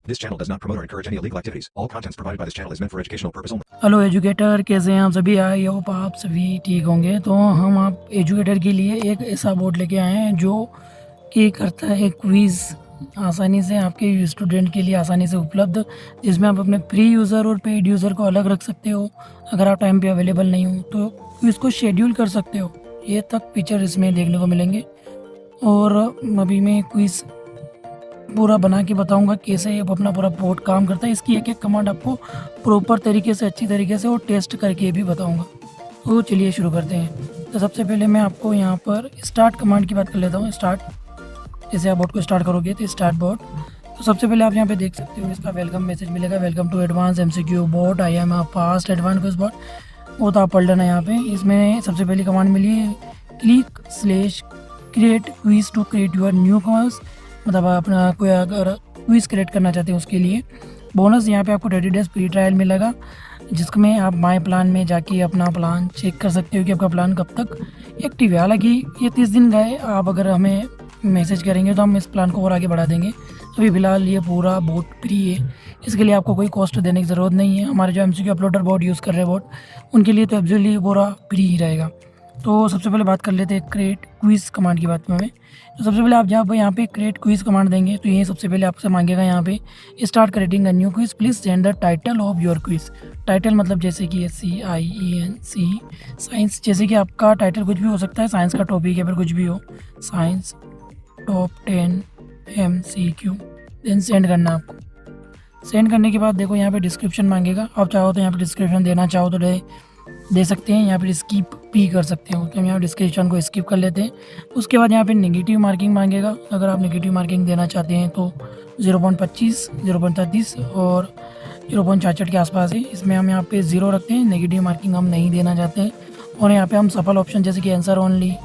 This channel does not promote or encourage any illegal activities. All contents provided by this channel is meant for educational purpose only. Hello educator, कैसे हैं आप सभी? I hope आप सभी ठीक होंगे। तो हम आप एजुकेटर के लिए एक ऐसा बोर्ड लेके आए हैं जो कि करता है क्विज़ आसानी से आपके स्टूडेंट के लिए आसानी से उपलब्ध, जिसमें आप अपने फ्री यूज़र और पेड यूज़र को अलग रख सकते हो। अगर आप टाइम पे अवेलेबल नहीं हो तो क्विज़ को शेड्यूल कर सकते हो। ये तक फीचर इसमें देखने को मिलेंगे और अभी मैं क्विज़ पूरा बना के बताऊंगा कैसे अपना पूरा बोर्ड काम करता है। इसकी एक एक कमांड आपको प्रॉपर तरीके से, अच्छी तरीके से और टेस्ट करके भी बताऊंगा। तो चलिए शुरू करते हैं। तो सबसे पहले मैं आपको यहाँ पर स्टार्ट कमांड की बात कर लेता हूँ। स्टार्ट, जैसे आप बोर्ड को स्टार्ट करोगे तो स्टार्ट बोर्ड। तो सबसे पहले आप यहाँ पे देख सकते हो इसका वेलकम मैसेज मिलेगा, welcome to advance MCQ board, I am fast advance quiz board. वो तो आप पढ़ लेना यहाँ पे। इसमें सबसे पहली कमांड मिली है click create quiz to create your new quiz, मतलब अपना कोई अगर क्विज़ क्रिएट करना चाहते हैं उसके लिए। बोनस यहाँ पे आपको 30 डेज़ फ्री ट्रायल मिलेगा, जिसमें आप माई प्लान में जाके अपना प्लान चेक कर सकते हो कि आपका प्लान कब तक एक्टिव है। हालांकि ये 30 दिन गए, आप अगर हमें मैसेज करेंगे तो हम इस प्लान को और आगे बढ़ा देंगे। अभी फ़िलहाल ये पूरा बोर्ड फ्री है, इसके लिए आपको कोई कॉस्ट देने की ज़रूरत नहीं है। हमारे जो MCQ अपलोडर बोर्ड यूज़ कर रहे हैं बोर्ड, उनके लिए तो एब्सोल्युटली पूरा फ्री ही रहेगा। तो सबसे पहले बात कर लेते हैं क्रिएट क्विज़ कमांड की बात में। तो सबसे पहले आप जब यहाँ पे क्रिएट क्विज़ कमांड देंगे तो ये सबसे पहले आपसे मांगेगा यहाँ पे start creating a new quiz, please send the title of your quiz. Title मतलब जैसे कि SCIENC साइंस, जैसे कि आपका टाइटल कुछ भी हो सकता है, साइंस का टॉपिक या फिर कुछ भी हो, science top 10 MCQ, then send करना है आपको। सेंड करने के बाद देखो यहाँ पे डिस्क्रिप्शन मांगेगा। आप चाहो तो यहाँ पे डिस्क्रिप्शन देना चाहो तो दे सकते हैं, यहाँ पर स्किप भी कर सकते हो। तो हम यहाँ डिस्क्रिप्शन को स्किप कर लेते हैं। उसके बाद यहाँ पे नेगेटिव मार्किंग मांगेगा। अगर आप नेगेटिव मार्किंग देना चाहते हैं तो 0.25, 0.33 और 0.66 के आसपास है। इसमें हम यहाँ पे 0 रखते हैं, नेगेटिव मार्किंग हम नहीं देना चाहते हैं। और यहाँ पे हम सफल ऑप्शन जैसे कि answer only,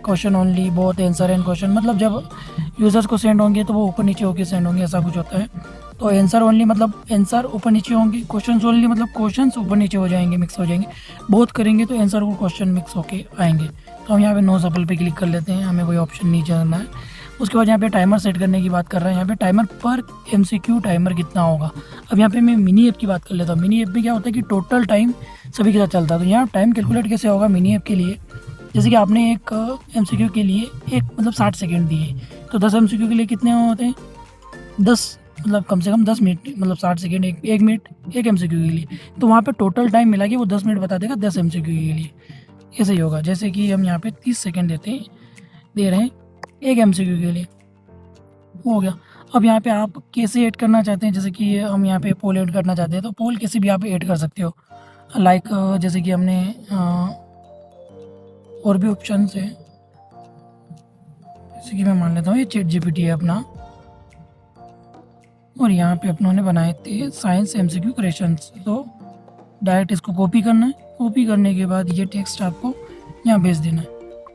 question only, both answer and question, मतलब जब यूज़र्स को सेंड होंगे तो वो ऊपर नीचे होकर सेंड होंगे, ऐसा कुछ होता है। तो आंसर ओनली मतलब आंसर ऊपर नीचे होंगे, क्वेश्चंस ओनली मतलब क्वेश्चंस ऊपर नीचे हो जाएंगे, मिक्स हो जाएंगे। बहुत करेंगे तो आंसर और क्वेश्चन मिक्स होके आएंगे। तो हम यहाँ पे नो सफल पे क्लिक कर लेते हैं, हमें कोई ऑप्शन नहीं करना है। उसके बाद यहाँ पे टाइमर सेट करने की बात कर रहे हैं। यहाँ पे टाइमर पर MCQ टाइमर कितना होगा। अब यहाँ पे मैं मिनी ऐप की बात कर लेता हूँ। मिनी ऐप में क्या होता है कि टोटल टाइम सभी के साथ चलता है। तो यहाँ टाइम कैलकुलेट कैसे होगा मिनी ऐप के लिए, जैसे कि आपने एक MCQ के लिए एक मतलब 60 सेकेंड दिए, तो 10 MCQ के लिए कितने होते हैं, 10 मतलब कम से कम 10 मिनट, मतलब 60 सेकेंड, एक मिनट एक MCQ के लिए। तो वहाँ पे टोटल टाइम मिला के वो 10 मिनट बता देगा 10 MCQ के लिए। ऐसे ही होगा, जैसे कि हम यहाँ पे 30 सेकेंड दे रहे हैं एक MCQ के लिए, हो गया। अब यहाँ पे आप कैसे ऐड करना चाहते हैं, जैसे कि हम यहाँ पे पोल ऐड करना चाहते हैं तो पोल कैसे भी आप ऐड कर सकते हो। लाइक जैसे कि हमने और भी ऑप्शन है, जैसे कि मैं मान लेता हूँ ये ChatGPT है अपना, और यहाँ पे अपनों ने बनाए थे साइंस MCQ क्वेश्चंस। तो डायरेक्ट इसको कॉपी करना है। कॉपी करने के बाद ये टेक्स्ट आपको यहाँ भेज देना है,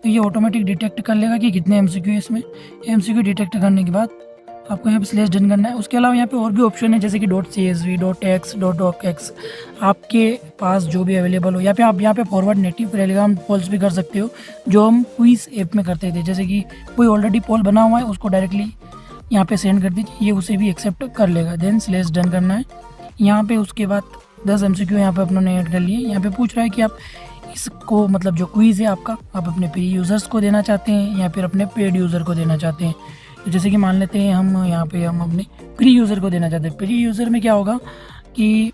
तो ये ऑटोमेटिक डिटेक्ट कर लेगा कि कितने MCQ है इसमें। MCQ डिटेक्ट करने के बाद आपको यहाँ पे स्लैश डन करना है। उसके अलावा यहाँ पे और भी ऑप्शन है, जैसे कि .csv, .x, .docx, आपके पास जो भी अवेलेबल हो। यहाँ पे आप यहाँ पे फॉरवर्ड नेटिव टेलीग्राम पोल्स भी कर सकते हो, जो हम क्विज ऐप में करते थे। जैसे कि कोई ऑलरेडी पोल बना हुआ है, उसको डायरेक्टली यहाँ पे सेंड कर दीजिए, ये उसे भी एक्सेप्ट कर लेगा। देन स्लैश डन करना है यहाँ पे। उसके बाद 10 MCQ यहाँ पे अपनों ने ऐड कर लिए। यहाँ पे पूछ रहा है कि आप इसको मतलब जो क्विज़ है आपका, आप अपने फ्री यूज़र्स को देना चाहते हैं या फिर अपने पेड यूज़र को देना चाहते हैं। तो जैसे कि मान लेते हैं हम यहाँ पे हम अपने फ्री यूज़र को देना चाहते हैं। फ्री यूज़र में क्या होगा कि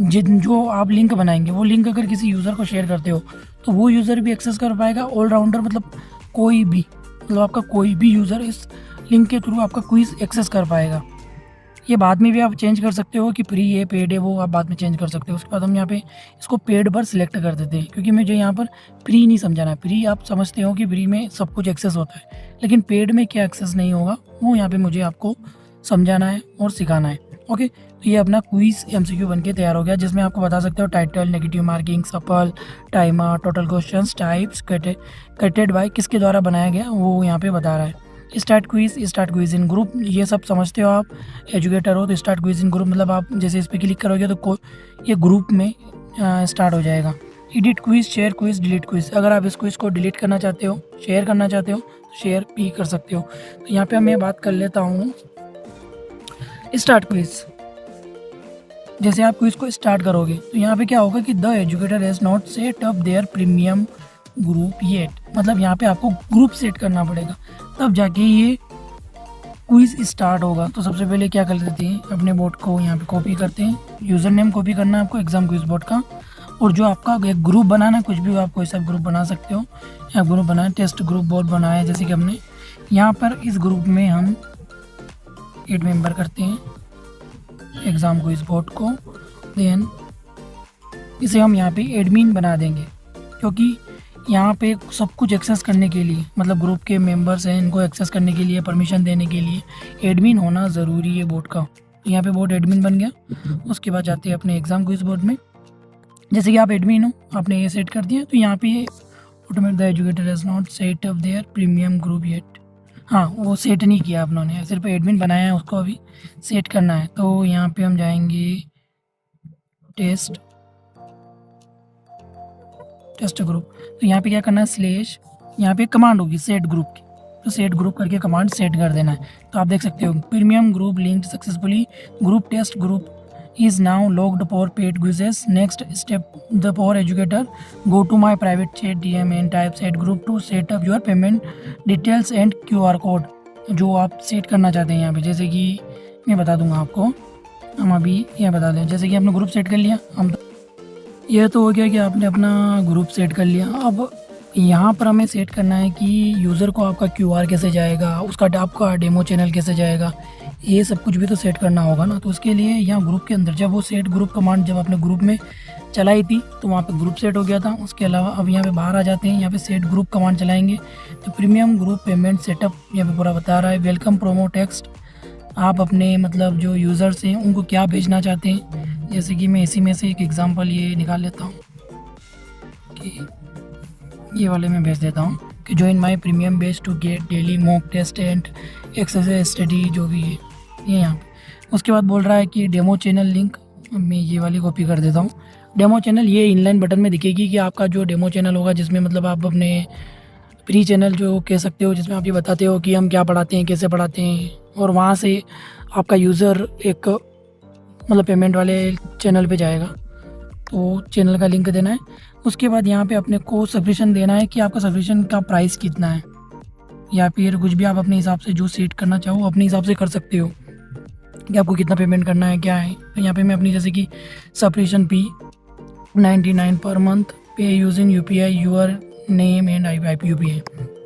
जो आप लिंक बनाएंगे, वो लिंक अगर किसी यूज़र को शेयर करते हो तो वो यूज़र भी एक्सेस कर पाएगा। ऑलराउंडर मतलब कोई भी, मतलब आपका कोई भी यूज़र इस लिंक के थ्रू आपका क्विज़ एक्सेस कर पाएगा। ये बाद में भी आप चेंज कर सकते हो कि फ्री है पेड है, वो आप बाद में चेंज कर सकते हो। उसके बाद हम यहाँ पे इसको पेड पर सिलेक्ट कर देते हैं, क्योंकि मुझे यहाँ पर फ्री नहीं समझाना है। फ्री आप समझते हो कि फ्री में सब कुछ एक्सेस होता है, लेकिन पेड में क्या एक्सेस नहीं होगा वो यहाँ पे मुझे आपको समझाना है और सिखाना है। ओके, तो ये अपना क्विज़ MCQ बन के तैयार हो गया, जिसमें आपको बता सकते हो टाइटल, नेगेटिव मार्किंग, सफल, timer, total questions, types, कटेड bye किसके द्वारा बनाया गया वो यहाँ पे बता रहा है। स्टार्ट क्विज इन ग्रुप, ये सब समझते हो आप, एजुकेटर हो तो स्टार्ट क्विज इन ग्रुप मतलब आप जैसे इस पर क्लिक करोगे तो ये ग्रुप में स्टार्ट हो जाएगा। Edit quiz, share quiz, delete quiz, अगर आप इस क्विज को डिलीट करना चाहते हो, शेयर करना चाहते हो तो शेयर भी कर सकते हो। तो यहाँ पे मैं बात कर लेता हूँ स्टार्ट क्विज। जैसे आप क्विज को स्टार्ट करोगे तो यहाँ पे क्या होगा कि the educator has not set up their premium group yet, मतलब यहाँ पे आपको ग्रुप सेट करना पड़ेगा तब जाके ये क्विज स्टार्ट होगा। तो सबसे पहले क्या कर लेते हैं, अपने बोर्ड को यहाँ पे कॉपी करते हैं, यूज़र नेम कॉपी करना है आपको एग्जाम क्विज बोर्ड का, और जो आपका एक ग्रुप बनाना है, कुछ भी आप कोई सा ग्रुप बना सकते हो, या ग्रुप बनाए टेस्ट ग्रुप बोर्ड बनाया जैसे कि हमने यहाँ पर इस ग्रुप में हम 8 मेंबर करते हैं एग्ज़ाम क्विज बोर्ड को। देन इसे हम यहाँ पे एडमिन बना देंगे, क्योंकि यहाँ पे सब कुछ एक्सेस करने के लिए, मतलब ग्रुप के मेंबर्स हैं, इनको एक्सेस करने के लिए, परमिशन देने के लिए एडमिन होना ज़रूरी है बोर्ड का। यहाँ पे बोर्ड एडमिन बन गया। उसके बाद जाते हैं अपने एग्ज़ाम क्विज बोर्ड में। जैसे कि आप एडमिन हो, आपने ये सेट कर दिया, तो यहाँ पे automatic the educator has not set up their premium group yet. हाँ, वो सेट नहीं किया आप लोगों ने, सिर्फ एडमिन बनाया है, उसको अभी सेट करना है। तो यहाँ पे हम जाएंगे टेस्ट ग्रुप। तो यहाँ पे क्या करना है, स्लैश, यहाँ पे कमांड होगी सेट ग्रुप की, तो सेट ग्रुप करके कमांड सेट कर देना है। तो आप देख सकते हो premium group linked successfully, group test group is now logged for paid quizzes. Next step, the for educator, go to my private chat DM and type set group to set up your payment details and QR code जो आप set करना चाहते हैं यहाँ पे। जैसे कि मैं बता दूंगा आपको, हम अभी यह बता दें, जैसे कि आपने ग्रुप सेट कर लिया, हम यह तो हो गया कि आपने अपना ग्रुप सेट कर लिया। अब यहाँ पर हमें सेट करना है कि यूज़र को आपका QR कैसे जाएगा, उसका आपका डेमो चैनल कैसे जाएगा, ये सब कुछ भी तो सेट करना होगा ना। तो उसके लिए यहाँ ग्रुप के अंदर जब वो सेट ग्रुप कमांड जब आपने ग्रुप में चलाई थी तो वहाँ पे ग्रुप सेट हो गया था। उसके अलावा अब यहाँ पे बाहर आ जाते हैं, यहाँ पे सेट ग्रुप कमांड चलाएंगे तो प्रीमियम ग्रुप पेमेंट सेटअप यहाँ पे पूरा बता रहा है। वेलकम प्रोमो टेक्स्ट, आप अपने मतलब जो यूज़र्स हैं उनको क्या भेजना चाहते हैं। जैसे कि मैं इसी में से एक एग्ज़ाम्पल ये निकाल लेता हूँ कि ये वाले में भेज देता हूँ कि join my premium base to get daily mock test and exercise study, जो भी है ये यहाँ पे। उसके बाद बोल रहा है कि डेमो चैनल लिंक, मैं ये वाली कॉपी कर देता हूँ। डेमो चैनल ये इनलाइन बटन में दिखेगी कि आपका जो डेमो चैनल होगा, जिसमें मतलब आप अपने प्री चैनल जो कह सकते हो, जिसमें आप ये बताते हो कि हम क्या पढ़ाते हैं, कैसे पढ़ाते हैं, और वहाँ से आपका यूज़र एक मतलब पेमेंट वाले चैनल पे जाएगा, तो चैनल का लिंक देना है। उसके बाद यहाँ पे अपने को सब्सक्रिप्शन देना है कि आपका सब्सक्रिप्शन का प्राइस कितना है, या फिर कुछ भी आप अपने हिसाब से जो सेट करना चाहो अपने हिसाब से कर सकते हो कि आपको कितना पेमेंट करना है, क्या है। तो यहाँ पे मैं अपनी जैसे कि subscription fee 99 per month, pay using UPI your name and UPI,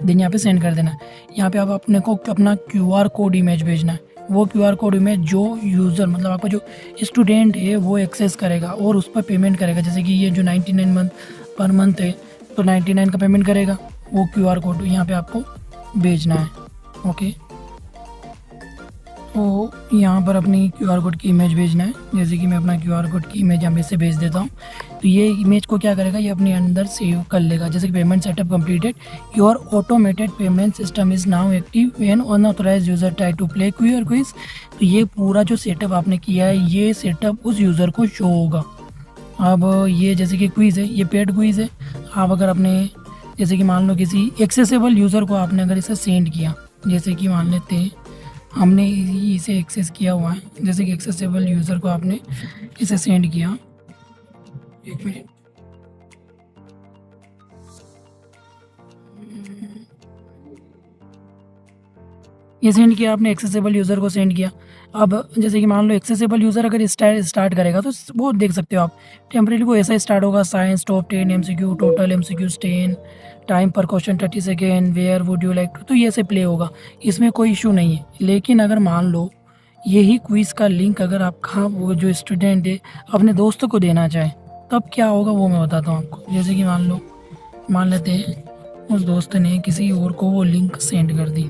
then यहाँ पे सेंड कर देना है। यहाँ पे आप अपने को अपना QR कोड इमेज भेजना है, वो QR कोड इमेज जो यूज़र मतलब आपका जो स्टूडेंट है वो एक्सेस करेगा और उस पर पेमेंट करेगा। जैसे कि ये जो 99 पर मंथ है तो 99 का पेमेंट करेगा, वो QR कोड यहाँ पे आपको भेजना है। ओके, तो यहाँ पर अपनी QR कोड की इमेज भेजना है। जैसे कि मैं अपना QR कोड की इमेज यहाँ से भेज देता हूँ, तो ये इमेज को क्या करेगा, ये अपने अंदर सेव कर लेगा। जैसे कि payment setup completed, your automated payment system is now active when unauthorized user try to play quiz. तो ये पूरा जो सेटअप आपने किया है, ये सेटअप उस यूज़र को शो होगा। अब ये जैसे कि क्विज़ है, ये पेड क्विज़ है। आप अगर अपने जैसे कि मान लो किसी एक्सेसिबल यूज़र को आपने अगर इसे सेंड किया, जैसे कि मान लेते हैं हमने इसे एक्सेस किया हुआ है, जैसे कि एक्सेसिबल यूज़र को आपने इसे सेंड किया, एक मिनट, ये सेंड किया आपने, एक्सेसिबल यूज़र को सेंड किया। अब जैसे कि मान लो एक्सेसिबल यूज़र अगर स्टार्ट करेगा तो वो देख सकते हो आप, टेम्परेरी को ऐसा स्टार्ट होगा, science top 10 MCQ, total MCQ 10, time पर question 30 second, where would you like, तो ये ऐसे प्ले होगा, इसमें कोई इशू नहीं है। लेकिन अगर मान लो यही क्विज़ का लिंक अगर आपका वो जो स्टूडेंट है अपने दोस्तों को देना चाहे, तब क्या होगा वो मैं बताता हूँ आपको। जैसे कि मान लेते हैं उस दोस्त ने किसी और को वो लिंक सेंड कर दी,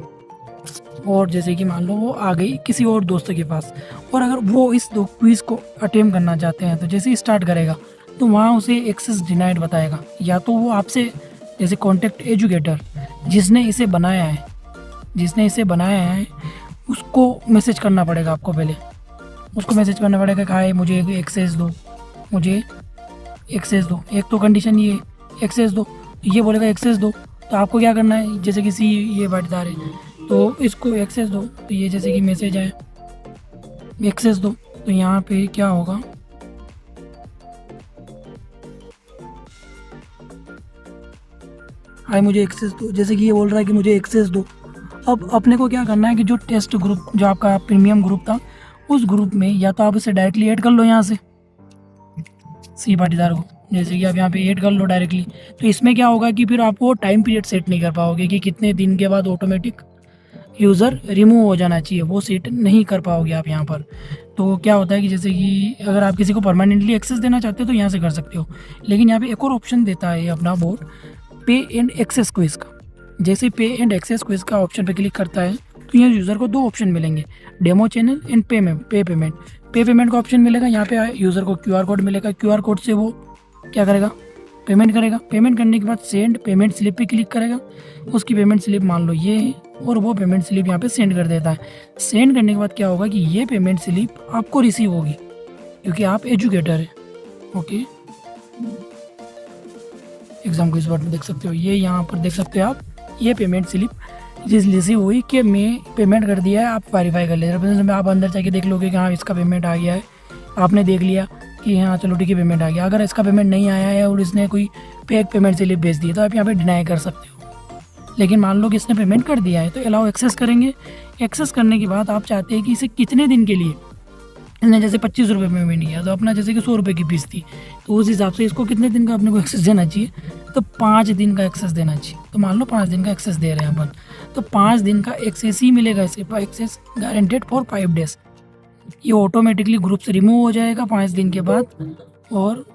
और जैसे कि मान लो वो आ गई किसी और दोस्त के पास, और अगर वो इस क्विज़ को अटेम्प्ट करना चाहते हैं तो जैसे ही स्टार्ट करेगा तो वहाँ उसे एक्सेस डिनाइड बताएगा। या तो वो आपसे जैसे कॉन्टेक्ट एजुकेटर जिसने इसे बनाया है उसको मैसेज करना पड़ेगा आपको, पहले उसको मैसेज करना पड़ेगा कि हाय मुझे एक्सेस दो, एक तो कंडीशन ये एक्सेस दो, ये बोलेगा एक्सेस दो, तो आपको क्या करना है, जैसे किसी ये बाटदार है तो इसको एक्सेस दो, तो ये जैसे कि मैसेज आए एक्सेस दो, तो यहाँ पे क्या होगा, हाय मुझे एक्सेस दो, जैसे कि ये बोल रहा है कि मुझे एक्सेस दो। अब अपने को क्या करना है कि जो टेस्ट ग्रुप, जो आपका प्रीमियम ग्रुप था, उस ग्रुप में या तो आप इसे डायरेक्टली ऐड कर लो यहाँ से सी पाटीदार को, जैसे कि आप यहाँ पे ऐड कर लो डायरेक्टली। तो इसमें क्या होगा कि फिर आपको टाइम पीरियड सेट नहीं कर पाओगे कि कितने दिन के बाद ऑटोमेटिक यूज़र रिमूव हो जाना चाहिए, वो सेट नहीं कर पाओगे आप यहाँ पर। तो क्या होता है कि जैसे कि अगर आप किसी को परमानेंटली एक्सेस देना चाहते हो तो यहाँ से कर सकते हो, लेकिन यहाँ पे एक और ऑप्शन देता है अपना बोर्ड, पे एंड एक्सेस क्विज का। जैसे पे एंड एक्सेस क्विज का ऑप्शन पे क्लिक करता है तो यहाँ यूज़र को दो ऑप्शन मिलेंगे, डेमो चैनल एंड पे पेमेंट। पे पेमेंट का ऑप्शन मिलेगा, यहाँ पे यूज़र को क्यूआर कोड मिलेगा, क्यूआर कोड से वो क्या करेगा, पेमेंट करेगा। पेमेंट करने के बाद सेंड पेमेंट स्लिप पे क्लिक करेगा, उसकी पेमेंट स्लिप मान लो ये है, और वो पेमेंट स्लिप यहाँ पे सेंड कर देता है। सेंड करने के बाद क्या होगा कि ये पेमेंट स्लिप आपको रिसीव होगी क्योंकि आप एजुकेटर है। ओके, एग्जाम को इस बार देख सकते हो, ये यहाँ पर देख सकते हो आप, ये पेमेंट स्लिप रिसीव हुई कि मैं पेमेंट कर दिया है, आप वेरीफाई कर लीजिए। आप अंदर जाके देख लोगे कि हाँ इसका पेमेंट आ गया है, आपने देख लिया कि हाँ चलो ठीक है पेमेंट आ गया। अगर इसका पेमेंट नहीं आया है और इसने कोई फेक पेमेंट स्लिप भेज दी तो आप यहाँ पे डिनाई कर सकते हो। लेकिन मान लो कि इसने पेमेंट कर दिया है तो अलाउ एक्सेस करेंगे। एक्सेस करने के बाद आप चाहते हैं कि इसे कितने दिन के लिए, इसने जैसे 25 रुपये पेमेंट किया तो अपना जैसे कि 100 रुपये की फीस थी, तो उस हिसाब से इसको कितने दिन का अपने को एक्सेस देना चाहिए, तो 5 दिन का एक्सेस देना चाहिए। तो मान लो 5 दिन का एक्सेस दे रहे हैं अपन, तो 5 दिन का एक्सेस ही मिलेगा इसे, एक्सेस गारंटेड फॉर 5 डेज। ये ऑटोमेटिकली ग्रुप से रिमूव हो जाएगा 5 दिन के बाद। और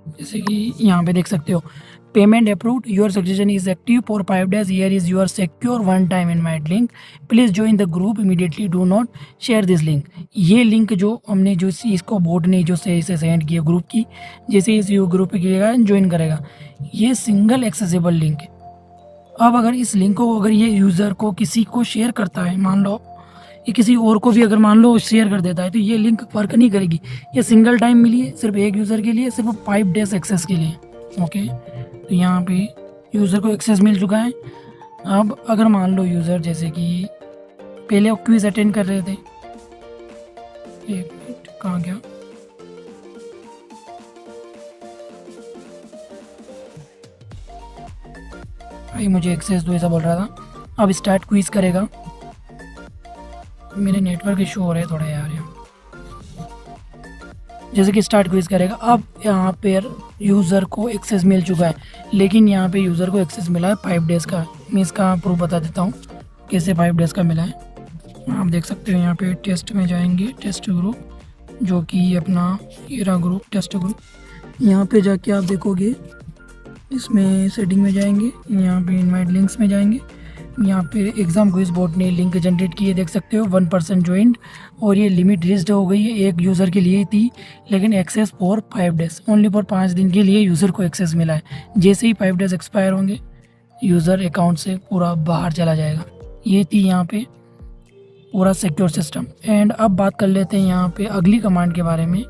जैसे कि यहाँ पे देख सकते हो, payment approved, your suggestion is active for 5 days, here is your secure one time invite link, please join the group immediately, do not share this link. ये लिंक जो हमने जो इसको बोर्ड ने जो से इसे सेंड किया ग्रुप की, जैसे इस ग्रुप पे किएगा ज्वाइन करेगा, ये सिंगल एक्सेसिबल लिंक है। अब अगर इस लिंक को अगर ये यूज़र को किसी को शेयर करता है, मान लो ये किसी और को भी अगर मान लो शेयर कर देता है, तो ये लिंक वर्क नहीं करेगी। ये सिंगल टाइम मिली है सिर्फ एक यूज़र के लिए, सिर्फ 5 डेज एक्सेस के लिए। ओके, तो यहाँ पे यूज़र को एक्सेस मिल चुका है। अब अगर मान लो यूज़र जैसे कि पहले क्विज अटेंड कर रहे थे, एक मिनट कहाँ गया, भाई मुझे एक्सेस दो ऐसा बोल रहा था। अब स्टार्ट क्विज करेगा, मेरे नेटवर्क इशू हो रहे हैं थोड़ा यार यहाँ। जैसे कि स्टार्ट क्विज करेगा, अब यहाँ पे यूज़र को एक्सेस मिल चुका है, लेकिन यहाँ पे यूज़र को एक्सेस मिला है 5 डेज़ का। मैं इसका प्रूफ बता देता हूँ कैसे 5 डेज़ का मिला है। आप देख सकते हो यहाँ पे टेस्ट में जाएंगे, टेस्ट ग्रुप जो कि अपना हीरा ग्रुप टेस्ट ग्रुप, यहाँ पे जाके आप देखोगे इसमें सेटिंग में जाएंगे, यहाँ पे इनवाइट लिंक्स में जाएंगे, यहाँ पे एग्ज़ाम क्विज बोर्ड ने लिंक जनरेट किए, देख सकते हो 1% ज्वाइंट, और ये लिमिट रीच्ड हो गई है, एक यूज़र के लिए थी, लेकिन access for 5 days, only for 5 दिन के लिए यूज़र को एक्सेस मिला है। जैसे ही 5 डेज़ एक्सपायर होंगे यूज़र अकाउंट से पूरा बाहर चला जाएगा। ये थी यहाँ पे पूरा सिक्योर सिस्टम। एंड अब बात कर लेते हैं यहाँ पे अगली कमांड के बारे में,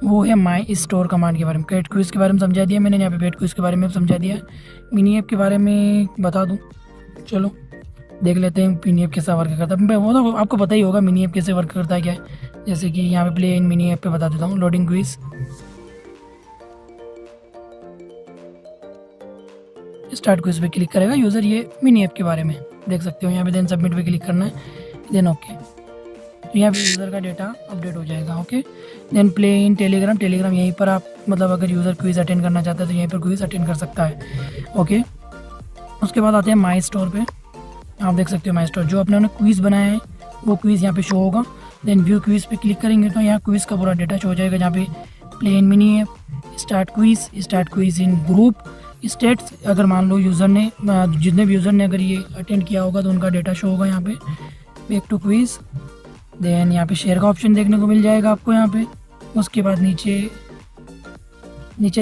वो है माई स्टोर कमांड के बारे में। पेट क्विज के बारे में समझा दिया मैंने, यहाँ पे पेट क्विज के बारे में समझा दिया। मिनी ऐप के बारे में बता दूँ, चलो देख लेते हैं मिनी ऐप कैसा वर्क करता है। वो तो आपको पता ही होगा मिनी ऐप कैसे वर्क करता है क्या है। जैसे कि यहाँ पे प्ले इन मिनी ऐप पे बता देता हूँ। लोडिंग क्विज, स्टार्ट क्विज पे क्लिक करेगा यूज़र, ये मिनी ऐप के बारे में देख सकते हो। यहाँ पे देन सबमिट पे क्लिक करना है, देन ओके, तो यहाँ पे यूज़र का डेटा अपडेट हो जाएगा। Okay, then play in Telegram, Telegram यहीं पर आप मतलब अगर यूज़र क्विज अटेंड करना चाहता है तो यहीं पर क्विज अटेंड कर सकता है। ओके, उसके बाद आते हैं माई स्टोर पे। आप देख सकते हो माई स्टोर, जो अपने क्विज़ बनाया है वो क्विज़ यहाँ पे शो होगा। देन व्यू क्विज़ पे क्लिक करेंगे तो यहाँ क्विज़ का पूरा डेटा शो हो जाएगा, जहाँ पे play in mini app, start quiz in group, states, अगर मान लो यूज़र ने जितने भी यूज़र ने अगर ये अटेंड किया होगा तो उनका डेटा शो होगा यहाँ पे। बैक टू क्विज़, देन यहाँ पे शेयर का ऑप्शन देखने को मिल जाएगा आपको यहाँ पे। उसके बाद नीचे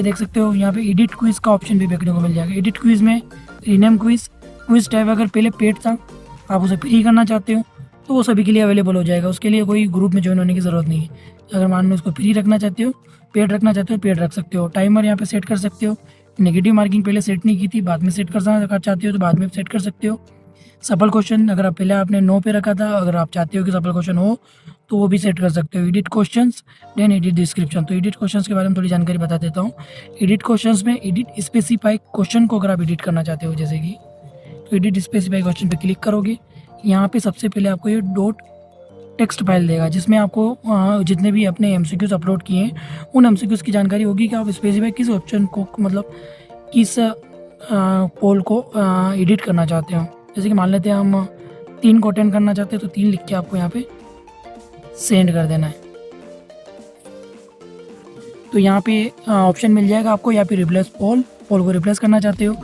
देख सकते हो यहाँ पे एडिट क्विज़ का ऑप्शन भी देखने को मिल जाएगा। एडिट क्विज़ में रीनेम क्विज़ टाइप अगर पहले पेड था, आप उसे फ्री करना चाहते हो तो वो सभी के लिए अवेलेबल हो जाएगा। उसके लिए कोई ग्रुप में ज्वाइन होने की ज़रूरत नहीं है। अगर मान लो उसको फ्री रखना चाहते हो, पेड रखना चाहते हो, पेड रख सकते हो। टाइमर यहाँ पे सेट कर सकते हो। नेगेटिव मार्किंग पहले सेट नहीं की थी, बाद में सेट करना चाहते हो तो बाद में सेट कर सकते हो। सफल क्वेश्चन अगर आप पहले आपने नो पे रखा था, अगर आप चाहते हो कि सफल क्वेश्चन हो तो वो भी सेट कर सकते हो। Edit questions then edit description. तो एडिट क्वेश्चंस के बारे में थोड़ी जानकारी बता देता हूँ। एडिट क्वेश्चंस में एडिट स्पेसिफाई क्वेश्चन को अगर आप एडिट करना चाहते हो जैसे कि, तो एडिट स्पेसिफाई क्वेश्चन पे क्लिक करोगे। यहाँ पे सबसे पहले आपको ये डॉट टेक्स्ट फाइल देगा जिसमें आपको जितने भी अपने एमसीक्यूज अपलोड किए हैं उन एमसीक्यूज की जानकारी होगी कि आप स्पेसिफाई किस ऑप्शन को मतलब किस पोल को एडिट करना चाहते हो। जैसे कि मान लेते हैं हम 3 को अटेंड करना चाहते हैं तो 3 लिख के आपको यहाँ पे सेंड कर देना है। तो यहाँ पे ऑप्शन मिल जाएगा आपको, या फिर रिप्लेस पोल को रिप्लेस करना चाहते हो,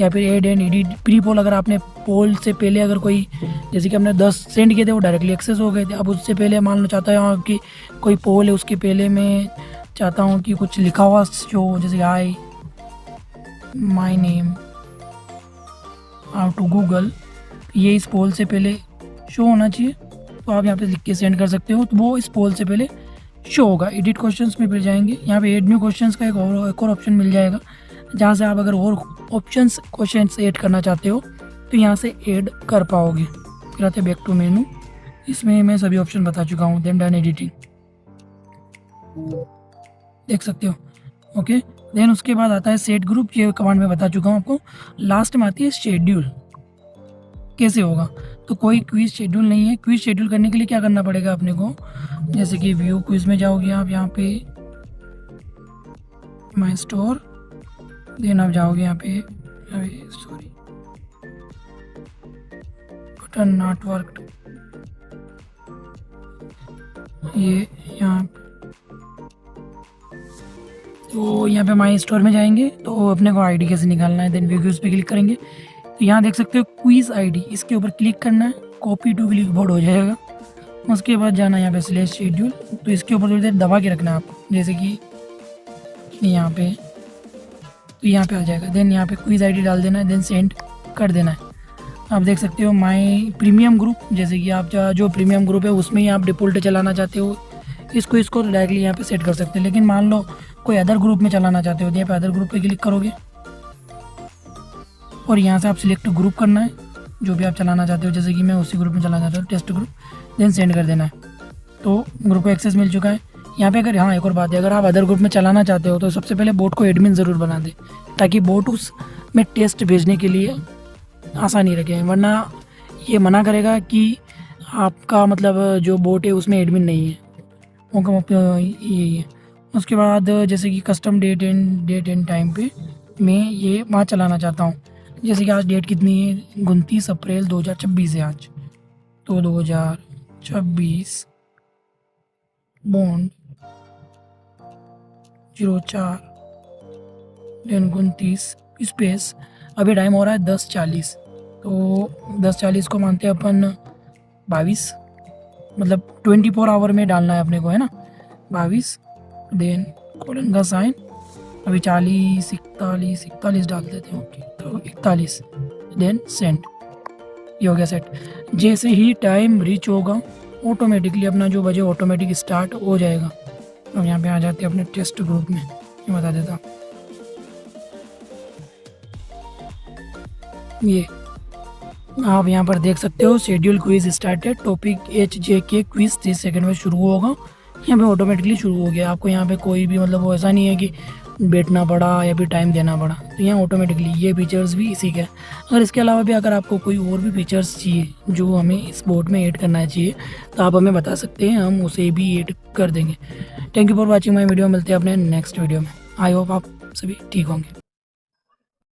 या फिर add and edit pre poll. अगर आपने पोल से पहले अगर कोई, जैसे कि हमने 10 सेंड किए थे वो डायरेक्टली एक्सेस हो गए थे, अब उससे पहले मान लो चाहता हूँ कि कोई पोल है उसके पहले मैं चाहता हूँ कि कुछ लिखा हुआ शो, जैसे hi my name how to Google, ये इस पोल से पहले शो होना चाहिए। तो आप यहाँ पे लिख के सेंड कर सकते हो, तो वो इस पोल से पहले शो होगा। एडिट क्वेश्चंस में फिर जाएंगे, यहाँ पे एड न्यू क्वेश्चंस का एक और ऑप्शन मिल जाएगा जहाँ से आप अगर और ऑप्शंस क्वेश्चंस ऐड करना चाहते हो तो यहाँ से ऐड कर पाओगे। फिर आते बैक टू मेनू, इसमें मैं सभी ऑप्शन बता चुका हूँ। देन डन एडिटिंग देख सकते हो। ओके, देन उसके बाद आता है सेट ग्रुप, ये कमांड में बता चुका हूँ आपको। लास्ट में आती है शेड्यूल, कैसे होगा। तो कोई क्विज शेड्यूल नहीं है। क्विज शेड्यूल करने के लिए क्या करना पड़ेगा अपने को, जैसे कि व्यू क्विज में जाओगे आप, यहाँ पे माई स्टोर, देन आप जाओगे यहाँ पे, सॉरी बटन नॉट वर्क, ये यहाँ, तो यहाँ पे माई स्टोर में जाएंगे तो अपने को आईडी कैसे निकालना है। देन व्यू क्विज पे क्लिक करेंगे तो यहाँ देख सकते हो क्विज आईडी, इसके ऊपर क्लिक करना है, कॉपी टू क्लिक बोर्ड हो जाएगा। उसके बाद जाना है यहाँ पे स्लैश शेड्यूल, तो इसके ऊपर थोड़ी देर दबा के रखना है आपको, जैसे कि यहाँ पे, तो यहाँ पे आ जाएगा। देन यहाँ पे क्विज आईडी डाल देना है, देन सेंड कर देना है। आप देख सकते हो माई प्रीमियम ग्रुप, जैसे कि आप जो प्रीमियम ग्रुप है उसमें ही आप डिफ़ॉल्ट चलाना चाहते हो, इसको डायरेक्टली यहाँ पे सेट कर सकते हैं। लेकिन मान लो कोई अदर ग्रुप में चलाना चाहते हो तो यहाँ पे अदर ग्रुप पे क्लिक करोगे और यहाँ से आप सिलेक्ट ग्रुप करना है जो भी आप चलाना चाहते हो। जैसे कि मैं उसी ग्रुप में चलाना चाहता हूँ, टेस्ट ग्रुप, देन सेंड कर देना है। तो ग्रुप को एक्सेस मिल चुका है। यहाँ पे अगर, हाँ एक और बात है, अगर आप अदर ग्रुप में चलाना चाहते हो तो सबसे पहले बोट को एडमिन ज़रूर बना दे, ताकि बोट उस में टेस्ट भेजने के लिए आसानी रखे, वरना ये मना करेगा कि आपका मतलब जो बोट है उसमें एडमिन नहीं है, वो यही है। उसके बाद जैसे कि कस्टम डेट एंड टाइम पे मैं ये वहाँ चलाना चाहता हूँ। जैसे कि आज डेट कितनी है, 29 अप्रैल 2026 है आज, तो 2026 बॉन्ड 04 देन 29 स्पेस, अभी टाइम हो रहा है 10:40, तो 10:40 को मानते हैं अपन 22, मतलब 24 आवर में डालना है अपने को, है ना, 22, देन कोलन का साइन, अभी 40 41 डाल देते हैं। ओके, तो 41, देन सेंड, ये हो गया सेट। जैसे ही टाइम रीच होगा ऑटोमेटिकली अपना जो बजे ऑटोमेटिक स्टार्ट हो जाएगा। अब यहाँ पे आ जाते हैं अपने टेस्ट ग्रुप में, ये बता देता हूँ। ये आप यहाँ पर देख सकते हो, schedule quiz started, topic HJK quiz 30 second में शुरू होगा। यहाँ पे ऑटोमेटिकली शुरू हो गया। आपको यहाँ पे कोई भी मतलब वो ऐसा नहीं है कि बैठना पड़ा या फिर टाइम देना पड़ा, तो यहाँ ऑटोमेटिकली ये फीचर्स भी इसी के। अगर इसके अलावा भी अगर आपको कोई और भी फीचर्स चाहिए जो हमें इस बोट में ऐड करना चाहिए तो आप हमें बता सकते हैं, हम उसे भी ऐड कर देंगे। Thank you for watching my video. मिलते हैं अपने नेक्स्ट वीडियो में। आई होप आप सभी ठीक होंगे।